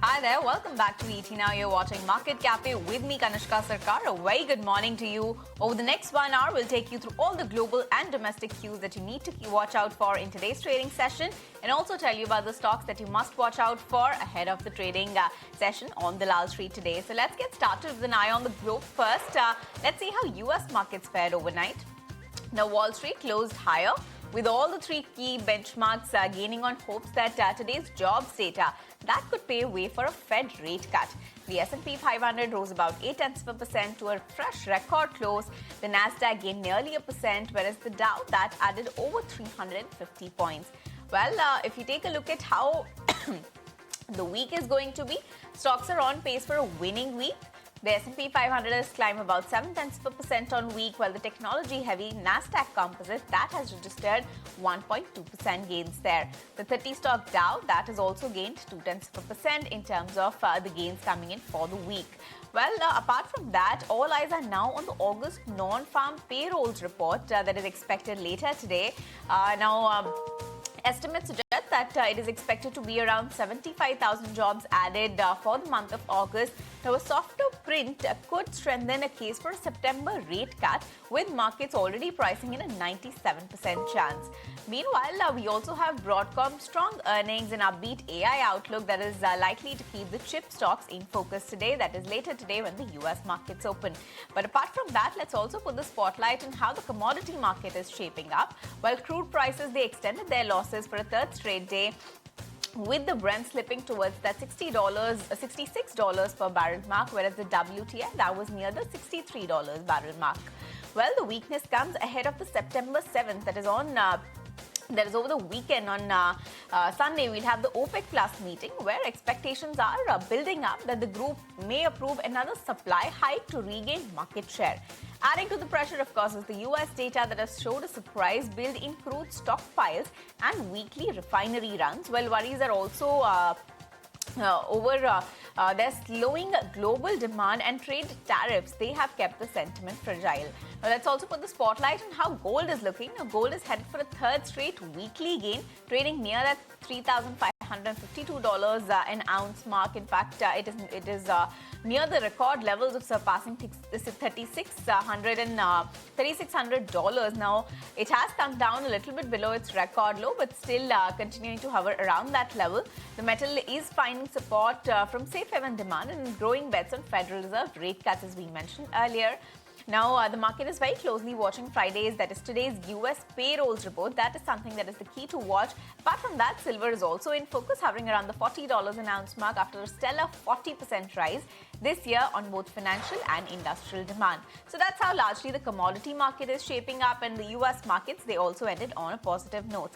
Hi there, welcome back to ET Now. You're watching Market Cafe with me, Kanishka Sarkar. A very good morning to you. Over the next 1 hour, we'll take you through all the global and domestic cues that you need to watch out for in today's trading session, and also tell you about the stocks that you must watch out for ahead of the trading session on Dalal Street today. So let's get started with an eye on the globe first. Let's see how US markets fared overnight. Now, Wall Street closed higher, with all the three key benchmarks gaining on hopes that today's jobs data that could pave way for a Fed rate cut. The S&P 500 rose about 0.8% to a fresh record close. The Nasdaq gained nearly 1%, whereas the Dow that added over 350 points. Well, if you take a look at how the week is going to be, stocks are on pace for a winning week. The S&P 500 has climbed about 0.7% on week, while the technology-heavy Nasdaq Composite that has registered 1.2% gains there. The 30-stock Dow that has also gained 0.2% in terms of the gains coming in for the week. Well, apart from that, all eyes are now on the August non-farm payrolls report that is expected later today. Estimates suggest that it is expected to be around 75,000 jobs added for the month of August. Now, a softer print could strengthen a case for a September rate cut, with markets already pricing in a 97% chance. Meanwhile, we also have Broadcom strong earnings and upbeat AI outlook that is likely to keep the chip stocks in focus today. That is later today when the US markets open. But apart from that, let's also put the spotlight on how the commodity market is shaping up. While crude prices, they extended their losses for a third straight day, with the Brent slipping towards that $66 per barrel mark, whereas the WTI that was near the $63 barrel mark. Well, the weakness comes ahead of the September 7th, that is over the weekend. On Sunday, we'll have the OPEC Plus meeting, where expectations are building up that the group may approve another supply hike to regain market share. Adding to the pressure, of course, is the US data that has showed a surprise build in crude stockpiles and weekly refinery runs, while worries are also they're slowing global demand, and trade tariffs, they have kept the sentiment fragile. Now, let's also put the spotlight on how gold is looking. Now, gold is headed for a third straight weekly gain, trading near that $3,552 an ounce mark. In fact, it is near the record levels of surpassing $3,600. Now, it has come down a little bit below its record low, but still continuing to hover around that level. The metal is finding support from safe haven demand and growing bets on Federal Reserve rate cuts, as we mentioned earlier. Now, the market is very closely watching Friday's, that is today's US payrolls report. That is something that is the key to watch. Apart from that, silver is also in focus, hovering around the $40 an ounce mark after a stellar 40% rise this year on both financial and industrial demand. So that's how largely the commodity market is shaping up, and the US markets, they also ended on a positive note.